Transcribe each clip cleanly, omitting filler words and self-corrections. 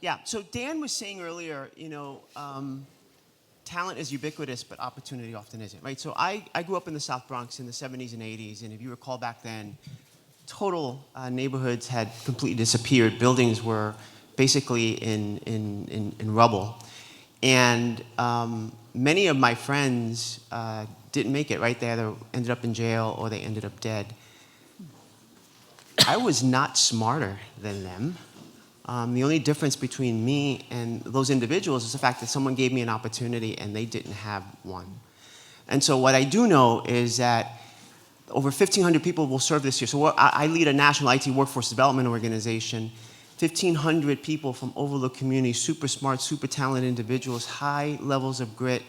Yeah, so Dan was saying earlier, talent is ubiquitous, but opportunity often isn't, right? So I grew up in the South Bronx in the 70s and 80s, and if you recall back then, total neighborhoods had completely disappeared. Buildings were basically in rubble. And many of my friends didn't make it, right? They either ended up in jail or they ended up dead. I was not smarter than them. The only difference between me and those individuals is the fact that someone gave me an opportunity and they didn't have one. And so what I do know is that over 1,500 people will serve this year. So I lead a national IT workforce development organization. 1,500 people from overlooked communities, super smart, super talented individuals, high levels of grit.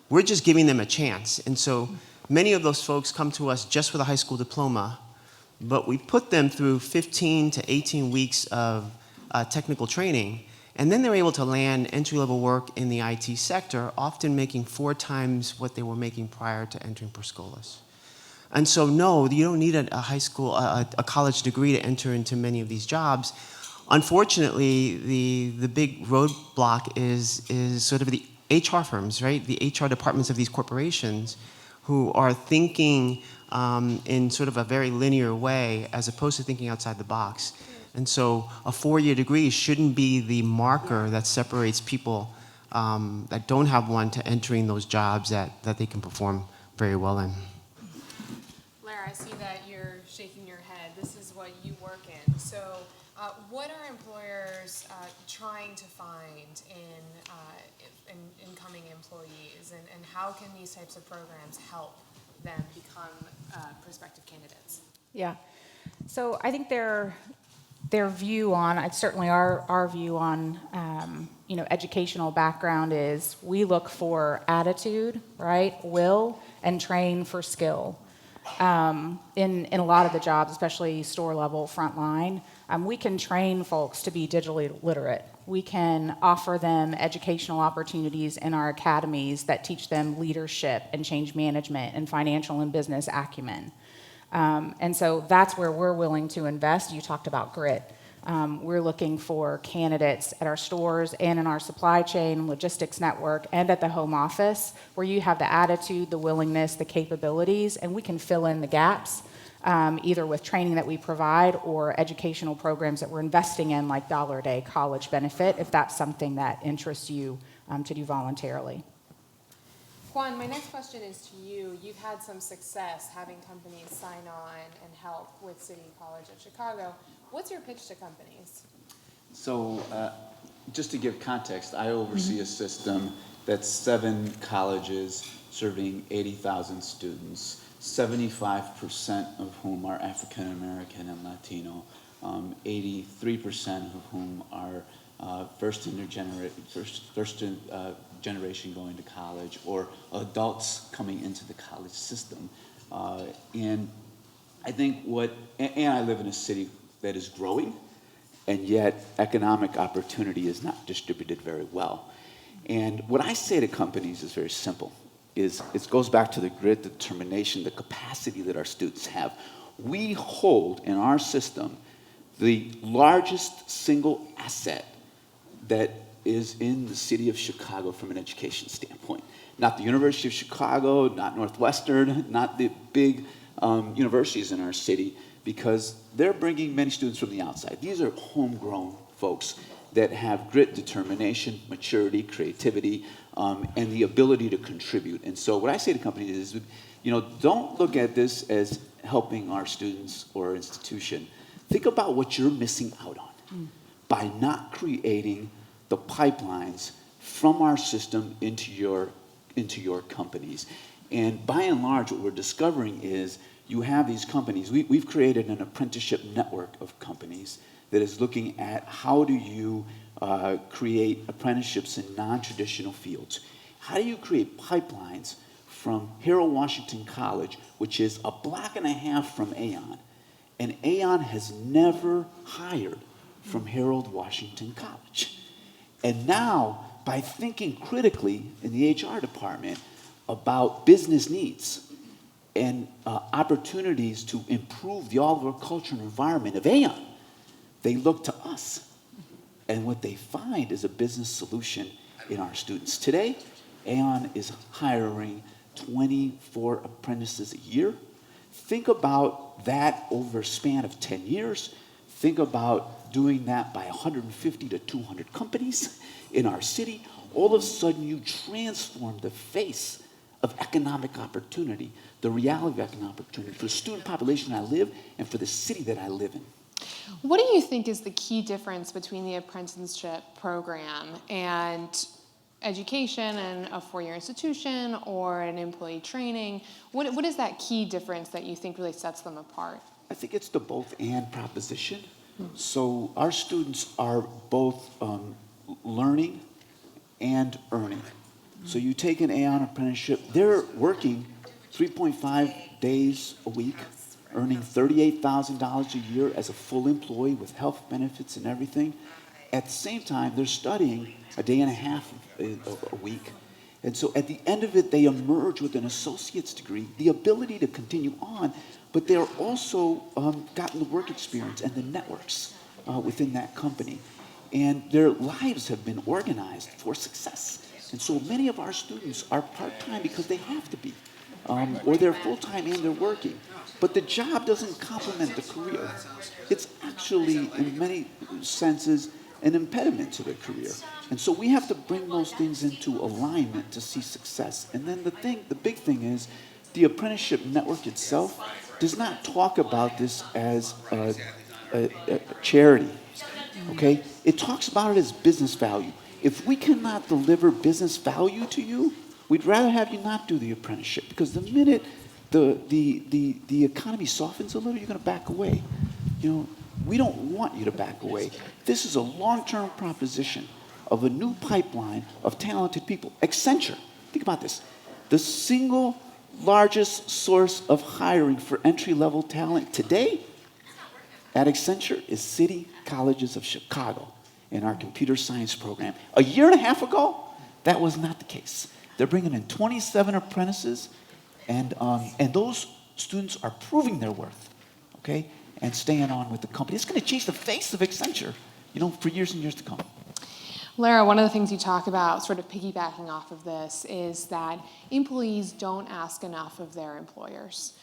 We're just giving them a chance. And so many of those folks come to us just with a high school diploma, but we put them through 15 to 18 weeks of technical training, and then they're able to land entry-level work in the IT sector, often making 4 times what they were making prior to entering Scholas. And so, no, you don't need a high school, a college degree to enter into many of these jobs. Unfortunately, the big roadblock is sort of the HR firms, right? The HR departments of these corporations who are thinking in sort of a very linear way as opposed to thinking outside the box. And so a 4-year degree shouldn't be the marker that separates people that don't have one to entering those jobs that they can perform very well in. Lara, I see that you're shaking your head. This is what you work in. So what are employers trying to find in incoming employees, and how can these types of programs help them become prospective candidates? Yeah. So I think their view on, it's certainly our view on, educational background is we look for attitude, right, will, and train for skill. In a lot of the jobs, especially store level, frontline, we can train folks to be digitally literate. We can offer them educational opportunities in our academies that teach them leadership and change management and financial and business acumen. And so that's where we're willing to invest. You talked about grit. We're looking for candidates at our stores and in our supply chain logistics network and at the home office where you have the attitude, the willingness, the capabilities, and we can fill in the gaps either with training that we provide or educational programs that we're investing in like $1 a day college benefit if that's something that interests you to do voluntarily. Juan, my next question is to you. You've had some success having companies sign on and help with City College of Chicago. What's your pitch to companies? So just to give context, I oversee a system that's 7 colleges serving 80,000 students, 75% of whom are African American and Latino, 83% of whom are first generation going to college or adults coming into the college system. And I think and I live in a city that is growing, and yet economic opportunity is not distributed very well. And what I say to companies is very simple. It goes back to the grit, the determination, the capacity that our students have. We hold in our system the largest single asset that is in the city of Chicago from an education standpoint. Not the University of Chicago, not Northwestern, not the big universities in our city, because they're bringing many students from the outside. These are homegrown folks that have grit, determination, maturity, creativity, and the ability to contribute. And so what I say to companies is, don't look at this as helping our students or institution. Think about what you're missing out on by not creating the pipelines from our system into your companies. And by and large, what we're discovering is you have these companies. We've created an apprenticeship network of companies that is looking at how do you create apprenticeships in non-traditional fields. How do you create pipelines from Harold Washington College, which is a block and a half from Aon, and Aon has never hired from Harold Washington College. And now, by thinking critically in the HR department about business needs and opportunities to improve the overall culture and environment of Aon, they look to us and what they find is a business solution in our students. Today, Aon is hiring 24 apprentices a year. Think about that over a span of 10 years. Think about doing that by 150 to 200 companies in our city. All of a sudden, you transform the face of economic opportunity, the reality of economic opportunity for the student population I live and for the city that I live in. What do you think is the key difference between the apprenticeship program and education and a four-year institution or an employee training? What is that key difference that you think really sets them apart? I think it's the both and proposition. So our students are both learning and earning. So you take an Aon apprenticeship, they're working 3.5 days a week, earning $38,000 a year as a full employee with health benefits and everything. At the same time, they're studying a day and a half a week. And so at the end of it, they emerge with an associate's degree, the ability to continue on, but they're also gotten the work experience and the networks within that company. And their lives have been organized for success. And so many of our students are part-time because they have to be, or they're full-time and they're working. But the job doesn't complement the career. It's actually, in many senses, an impediment to their career. And so we have to bring those things into alignment to see success. And then the big thing is, the apprenticeship network itself does not talk about this as a charity, okay? It talks about it as business value. If we cannot deliver business value to you, we'd rather have you not do the apprenticeship, because the minute the economy softens a little, you're going to back away. You know, we don't want you to back away. This is a long-term proposition of a new pipeline of talented people. Accenture, think about this. The single largest source of hiring for entry-level talent today at Accenture is City Colleges of Chicago in our computer science program. A year and a half ago, that was not the case. They're bringing in 27 apprentices, and those students are proving their worth, okay, and staying on with the company. It's going to change the face of Accenture, you know, for years and years to come. Lara, one of the things you talk about, sort of piggybacking off of this, is that employees don't ask enough of their employers.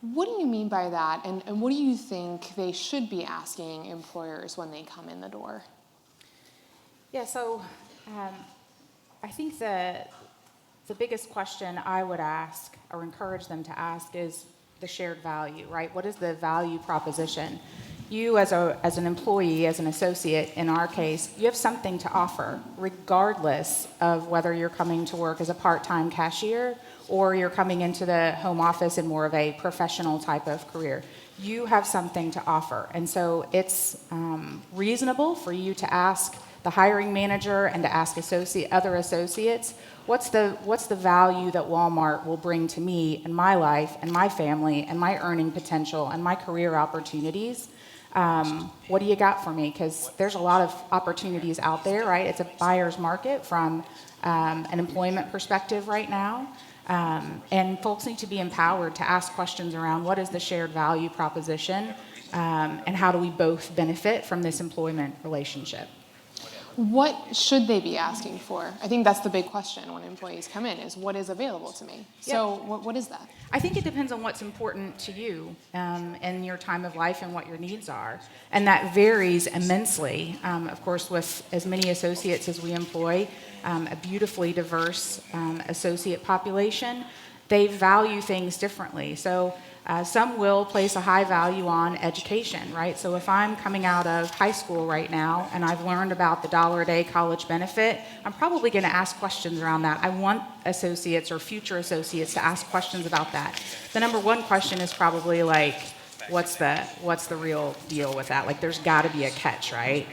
What do you mean by that, and what do you think they should be asking employers when they come in the door? Yeah, so I think the biggest question I would ask or encourage them to ask is the shared value, right? What is the value proposition? You as an employee, as an associate, in our case, you have something to offer, regardless of whether you're coming to work as a part-time cashier or you're coming into the home office in more of a professional type of career. You have something to offer. And so it's reasonable for you to ask the hiring manager and to ask other associates, what's the value that Walmart will bring to me and my life and my family and my earning potential and my career opportunities? What do you got for me? Because there's a lot of opportunities out there, right? It's a buyer's market from an employment perspective right now. And folks need to be empowered to ask questions around what is the shared value proposition and how do we both benefit from this employment relationship. What should they be asking for? I think that's the big question when employees come in, is what is available to me? So what is that? I think it depends on what's important to you in your time of life and what your needs are. And that varies immensely, of course, with as many associates as we employ, a beautifully diverse associate population. They value things differently. So some will place a high value on education, right? So if I'm coming out of high school right now and I've learned about the $1-a-day college benefit, I'm probably going to ask questions around that. I want associates or future associates to ask questions about that. The number one question is probably like, what's the real deal with that? Like, there's got to be a catch, right?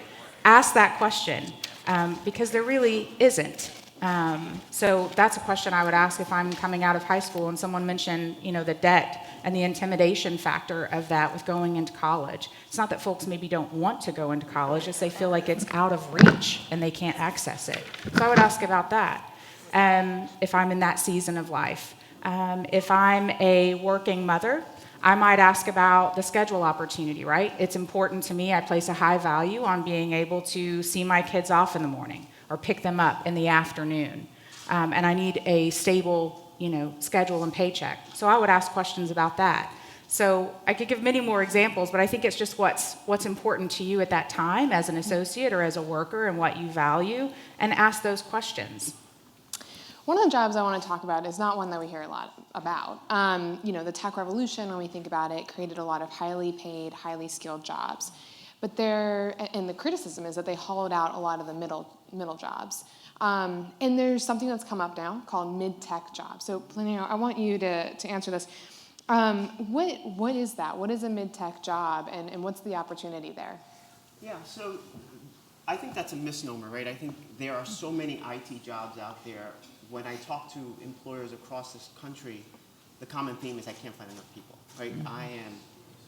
Ask that question because there really isn't. So that's a question I would ask if I'm coming out of high school and someone mentioned, the debt and the intimidation factor of that with going into college. It's not that folks maybe don't want to go into college, it's they feel like it's out of reach and they can't access it. So I would ask about that if I'm in that season of life. If I'm a working mother, I might ask about the schedule opportunity, right? It's important to me. I place a high value on being able to see my kids off in the morning or pick them up in the afternoon. And I need a stable, schedule and paycheck. So I would ask questions about that. So I could give many more examples, but I think it's just what's important to you at that time as an associate or as a worker and what you value, and ask those questions. One of the jobs I want to talk about is not one that we hear a lot about. The tech revolution, when we think about it, created a lot of highly paid, highly skilled jobs. But and the criticism is that they hollowed out a lot of the middle jobs. And there's something that's come up now called mid-tech jobs. So Plinio, I want you to answer this. What is that? What is a mid-tech job, and what's the opportunity there? Yeah, so I think that's a misnomer, right? I think there are so many IT jobs out there. When I talk to employers across this country, the common theme is I can't find enough people, right?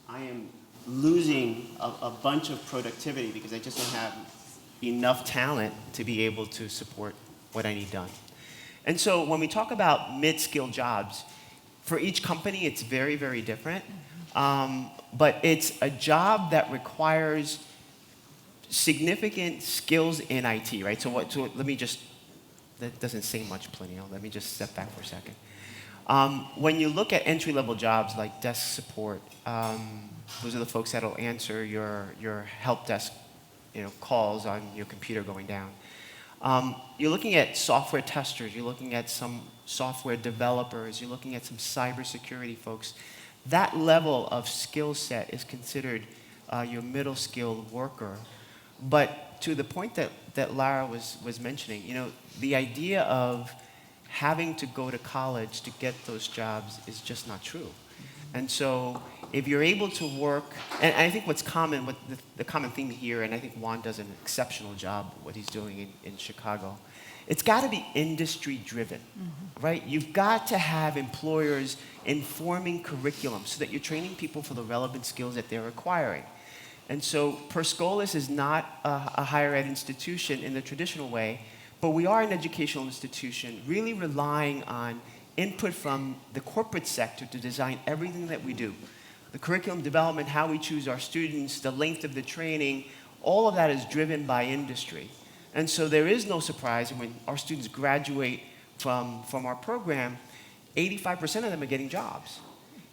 I am losing a bunch of productivity because I just don't have enough talent to be able to support what I need done. And so when we talk about mid-skilled jobs, for each company, it's very, very different. But it's a job that requires significant skills in IT, right? So let me just, that doesn't say much, Plinio. Let me just step back for a second. When you look at entry-level jobs like desk support, those are the folks that'll answer your help desk calls on your computer going down. You're looking at software testers, you're looking at some software developers, you're looking at some cybersecurity folks. That level of skill set is considered your middle skilled worker. But to the point that Lara was mentioning, the idea of having to go to college to get those jobs is just not true. And so if you're able to work, and I think what's common, the common theme here, and I think Juan does an exceptional job what he's doing in Chicago, it's got to be industry driven, right? You've got to have employers informing curriculum so that you're training people for the relevant skills that they're acquiring. And so Scholas is not a higher ed institution in the traditional way, but we are an educational institution really relying on input from the corporate sector to design everything that we do. The curriculum development, how we choose our students, the length of the training, all of that is driven by industry. And so there is no surprise when our students graduate from our program, 85% of them are getting jobs.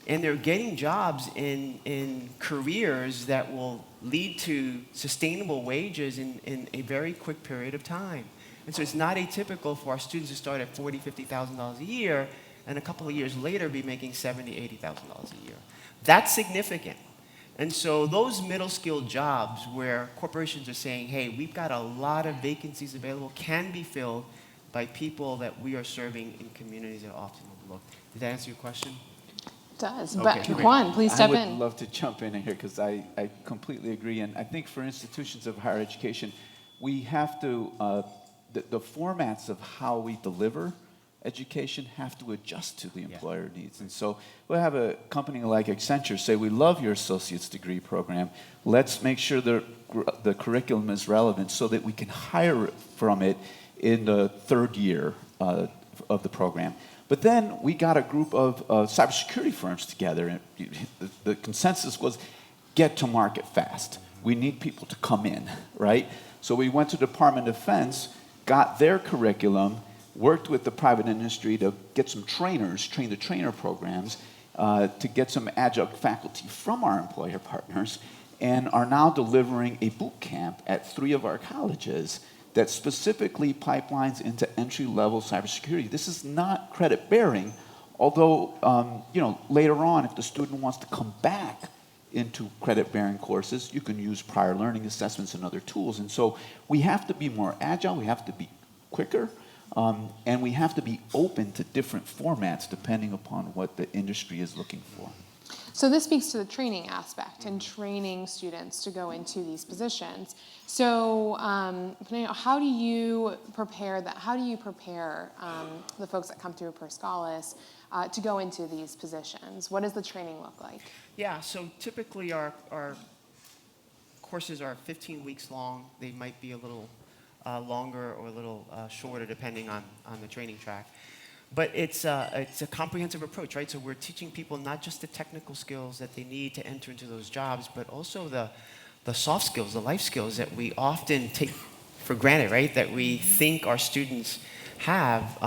And they're getting jobs in careers that will lead to sustainable wages in a very quick period of time. And so it's not atypical for our students to start at $40,000, $50,000 a year and a couple of years later be making $70,000, $80,000 a year. That's significant. And so those middle skilled jobs where corporations are saying, hey, we've got a lot of vacancies available, can be filled by people that we are serving in communities that are often overlooked. Did that answer your question? It does. Okay, But great. Juan, please step in. I would love to jump in here because I completely agree. And I think for institutions of higher education, we have to, the formats of how we deliver education have to adjust to the employer needs. And so we'll have a company like Accenture say, we love your associate's degree program. Let's make sure the curriculum is relevant so that we can hire from it in the third year of the program. But then we got a group of cybersecurity firms together, and the consensus was get to market fast. We need people to come in, right? So we went to the Department of Defense, got their curriculum, worked with the private industry to get some trainers, train the trainer programs, to get some adjunct faculty from our employer partners, and are now delivering a boot camp at 3 of our colleges that specifically pipelines into entry-level cybersecurity. This is not credit-bearing, although later on, if the student wants to come back into credit-bearing courses, you can use prior learning assessments and other tools. And so we have to be more agile, we have to be quicker, and we have to be open to different formats depending upon what the industry is looking for. So this speaks to the training aspect and training students to go into these positions. So how do you prepare that? How do you prepare the folks that come through Scholas to go into these positions? What does the training look like? Yeah, so typically our courses are 15 weeks long. They might be a little longer or a little shorter depending on the training track. But it's a comprehensive approach, right? So we're teaching people not just the technical skills that they need to enter into those jobs, but also the soft skills, the life skills that we often take for granted, right? That we think our students have.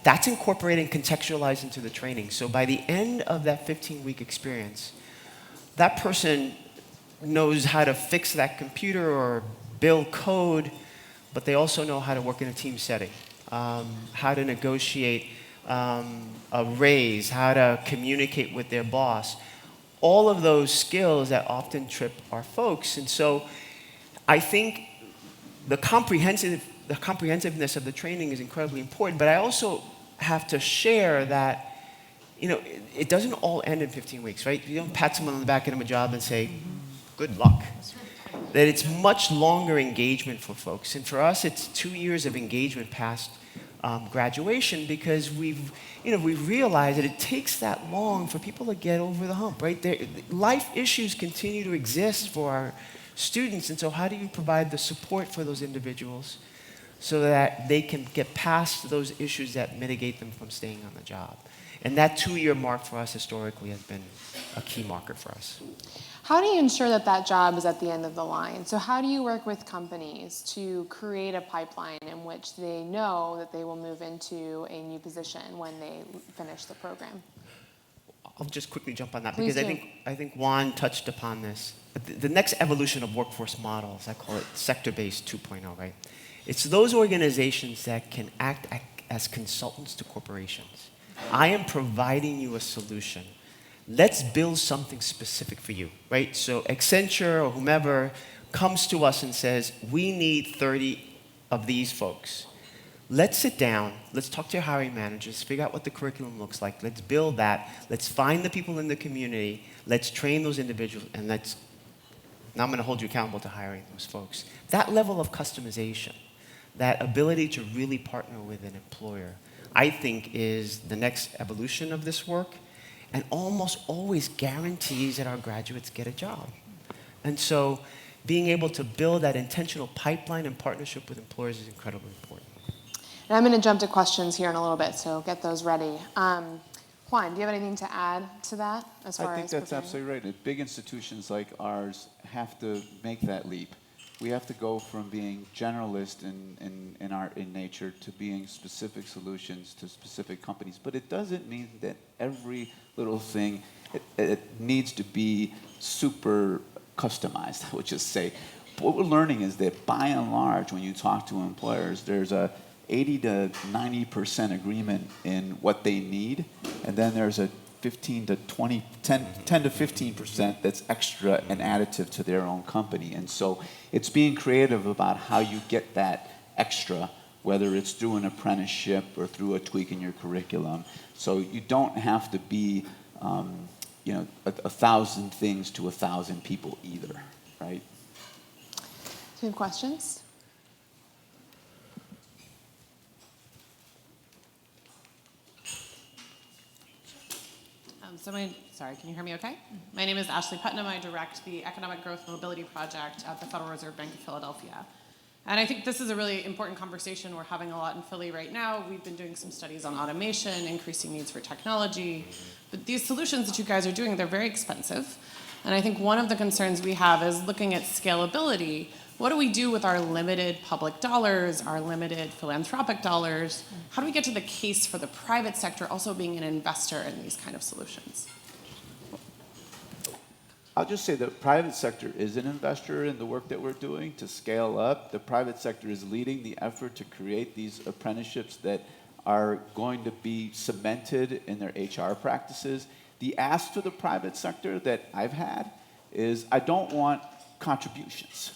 That's incorporated and contextualized into the training. So by the end of that 15-week experience, that person knows how to fix that computer or build code, but they also know how to work in a team setting. How to negotiate a raise, how to communicate with their boss. All of those skills that often trip our folks. And so I think the comprehensiveness of the training is incredibly important, but I also have to share that, it doesn't all end in 15 weeks, right? You don't pat someone on the back, get them a job and say, good luck. That it's much longer engagement for folks. And for us, it's 2 years of engagement past graduation, because we've realized that it takes that long for people to get over the hump, right? Life issues continue to exist for our students, and so how do you provide the support for those individuals so that they can get past those issues that mitigate them from staying on the job? And that 2-year mark for us historically has been a key marker for us. How do you ensure that that job is at the end of the line? So how do you work with companies to create a pipeline in which they know that they will move into a new position when they finish the program? I'll just quickly jump on that. Please because do. I think Juan touched upon this. The next evolution of workforce models, I call it sector-based 2.0, right? It's those organizations that can act as consultants to corporations. I am providing you a solution. Let's build something specific for you, right? So Accenture or whomever comes to us and says, we need 30 of these folks. Let's sit down, let's talk to your hiring managers, figure out what the curriculum looks like, let's build that, let's find the people in the community, let's train those individuals, and now I'm going to hold you accountable to hiring those folks. That level of customization, that ability to really partner with an employer, I think is the next evolution of this work, and almost always guarantees that our graduates get a job. And so being able to build that intentional pipeline and partnership with employers is incredibly important. And I'm going to jump to questions here in a little bit, so get those ready. Juan, do you have anything to add to that as far as I think that's preparing? absolutely right. Big institutions like ours have to make that leap. We have to go from being generalist in nature to being specific solutions to specific companies. But it doesn't mean that every little thing it needs to be super customized, I would just say. What we're learning is that by and large, when you talk to employers, there's a 80 to 90% agreement in what they need, and then there's a 10 to 15% that's extra and additive to their own company. And so it's being creative about how you get that extra, whether it's through an apprenticeship or through a tweak in your curriculum. So you don't have to be 1,000 things to 1,000 people either, right? Do you have questions? Sorry, can you hear me okay? My name is Ashley Putnam. I direct the Economic Growth Mobility Project at the Federal Reserve Bank of Philadelphia. And I think this is a really important conversation we're having a lot in Philly right now. We've been doing some studies on automation, increasing needs for technology. But these solutions that you guys are doing, they're very expensive. And I think one of the concerns we have is looking at scalability. What do we do with our limited public dollars, our limited philanthropic dollars? How do we get to the case for the private sector also being an investor in these kind of solutions? I'll just say the private sector is an investor in the work that we're doing to scale up. The private sector is leading the effort to create these apprenticeships that are going to be cemented in their HR practices. The ask to the private sector that I've had is I don't want contributions.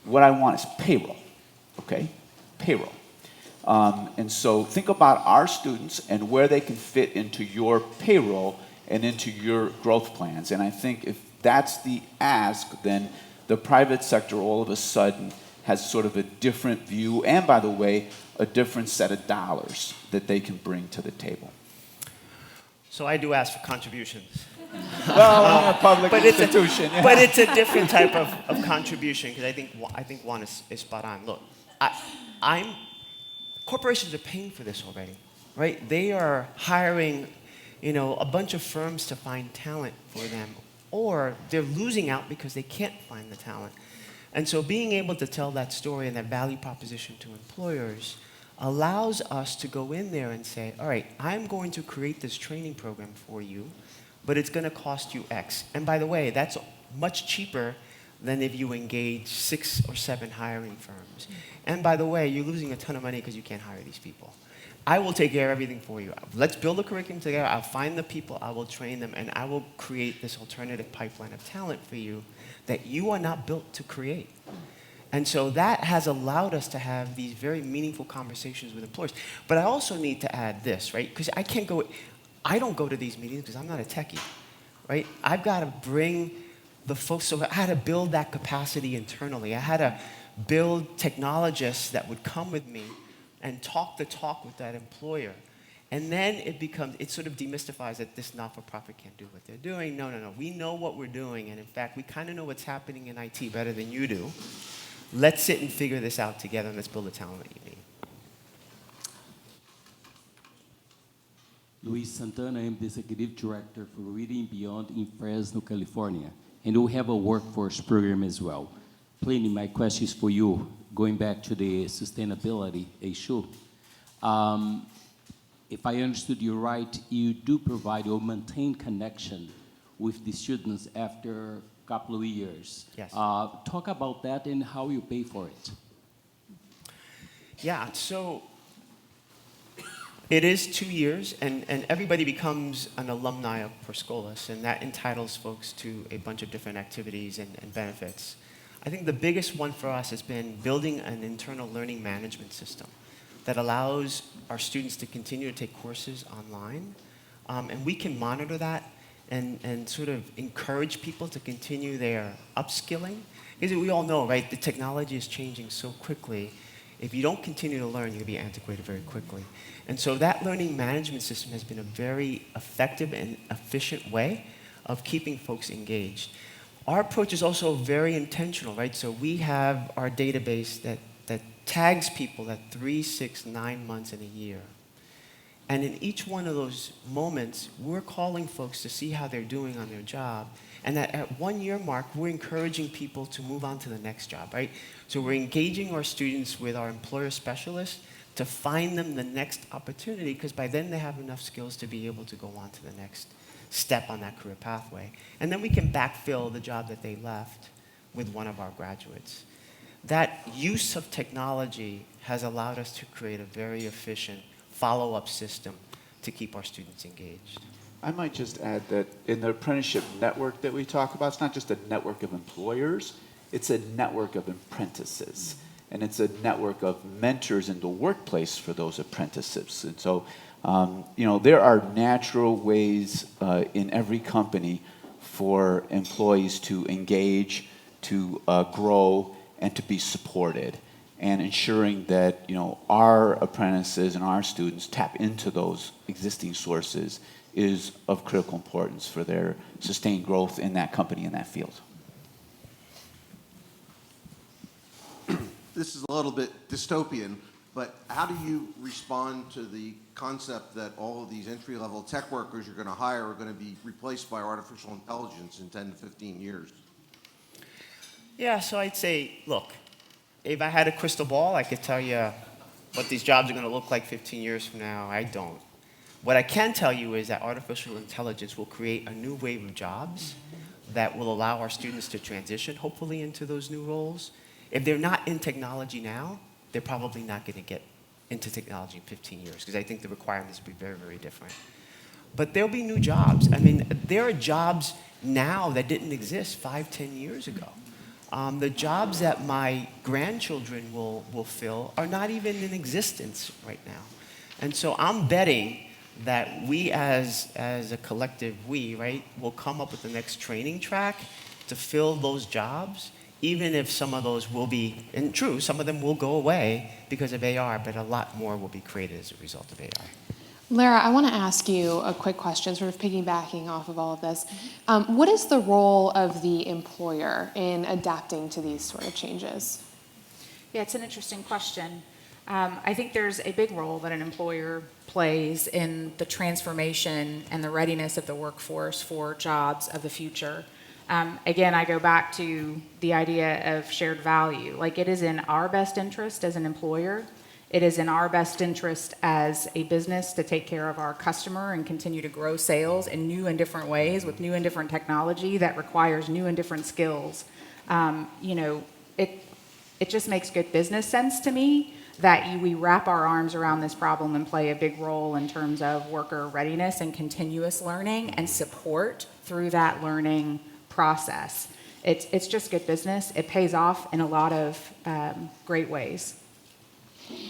What I want is payroll, okay? Payroll. And so think about our students and where they can fit into your payroll and into your growth plans. And I think if that's the ask, then the private sector all of a sudden has sort of a different view and, by the way, a different set of dollars that they can bring to the table. So I do ask for contributions. Well, we're a public institution. But it's a different type of contribution, because I think Juan is spot on. Look, corporations are paying for this already. right? They are hiring, a bunch of firms to find talent for them, or they're losing out because they can't find the talent. And so being able to tell that story and that value proposition to employers allows us to go in there and say, all right, I'm going to create this training program for you, but it's going to cost you X. And by the way, that's much cheaper than if you engage 6 or 7 hiring firms. And by the way, you're losing a ton of money because you can't hire these people. I will take care of everything for you. Let's build a curriculum together. I'll find the people, I will train them, and I will create this alternative pipeline of talent for you that you are not built to create. And so that has allowed us to have these very meaningful conversations with employers. But I also need to add this, right? Because I don't go to these meetings because I'm not a techie, right? I've got to bring the folks, so I had to build that capacity internally. I had to build technologists that would come with me and talk the talk with that employer. And then it sort of demystifies that this not-for-profit can't do what they're doing. No. We know what we're doing, and in fact, we kind of know what's happening in IT better than you do. Let's sit and figure this out together, and let's build the talent that you need. Luis Santana, I'm the Executive Director for Reading Beyond in Fresno, California. And we have a workforce program as well. Plinio, my question is for you, going back to the sustainability issue. If I understood you right, you do provide or maintain connection with the students after a couple of years. Yes. Talk about that and how you pay for it. Yeah, so it is 2 years, and everybody becomes an alumni of Scholas, and that entitles folks to a bunch of different activities and benefits. I think the biggest one for us has been building an internal learning management system that allows our students to continue to take courses online, and we can monitor that and sort of encourage people to continue their upskilling. Because we all know, right, the technology is changing so quickly. If you don't continue to learn, you'll be antiquated very quickly. And so that learning management system has been a very effective and efficient way of keeping folks engaged. Our approach is also very intentional, right? So we have our database that tags people at 3, 6, 9 months in a year. And in each one of those moments, we're calling folks to see how they're doing on their job. And at 1 year mark, we're encouraging people to move on to the next job, right? So we're engaging our students with our employer specialists to find them the next opportunity, because by then they have enough skills to be able to go on to the next step on that career pathway. And then we can backfill the job that they left with one of our graduates. That use of technology has allowed us to create a very efficient follow-up system to keep our students engaged. I might just add that in the apprenticeship network that we talk about, it's not just a network of employers, it's a network of apprentices. And it's a network of mentors in the workplace for those apprentices. And so, there are natural ways in every company for employees to engage, to grow, and to be supported. And ensuring that, our apprentices and our students tap into those existing sources is of critical importance for their sustained growth in that company, in that field. This is a little bit dystopian, but how do you respond to the concept that all of these entry-level tech workers you're going to hire are going to be replaced by artificial intelligence in 10 to 15 years? Yeah, so I'd say, look, if I had a crystal ball, I could tell you what these jobs are going to look like 15 years from now. I don't. What I can tell you is that artificial intelligence will create a new wave of jobs that will allow our students to transition, hopefully, into those new roles. If they're not in technology now, they're probably not going to get into technology in 15 years, because I think the requirements will be very, very different. But there'll be new jobs. I mean, there are jobs now that didn't exist 5, 10 years ago. The jobs that my grandchildren will fill are not even in existence right now. And so I'm betting that we as a collective, right, will come up with the next training track to fill those jobs, even if some of those will be, and true, some of them will go away because of AR, but a lot more will be created as a result of AR. Lara, I want to ask you a quick question, sort of piggybacking off of all of this. What is the role of the employer in adapting to these sort of changes? Yeah, it's an interesting question. I think there's a big role that an employer plays in the transformation and the readiness of the workforce for jobs of the future. Again, I go back to the idea of shared value. Like, it is in our best interest as an employer. It is in our best interest as a business to take care of our customer and continue to grow sales in new and different ways with new and different technology that requires new and different skills. It just makes good business sense to me that we wrap our arms around this problem and play a big role in terms of worker readiness and continuous learning and support through that learning process. It's just good business. It pays off in a lot of great ways.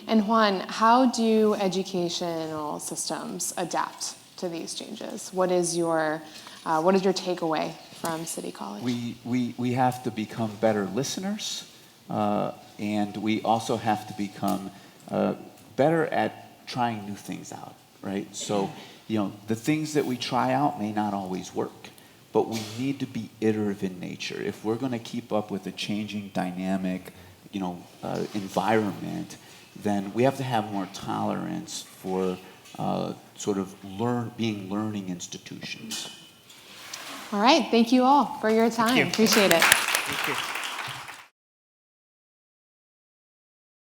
And Juan, how do educational systems adapt to these changes? What is your takeaway from City College? We have to become better listeners, and we also have to become better at trying new things out, right? So, the things that we try out may not always work, but we need to be iterative in nature. If we're going to keep up with a changing dynamic, environment, then we have to have more tolerance for being learning institutions. All right, thank you all for your time. you. Appreciate it. Thank you.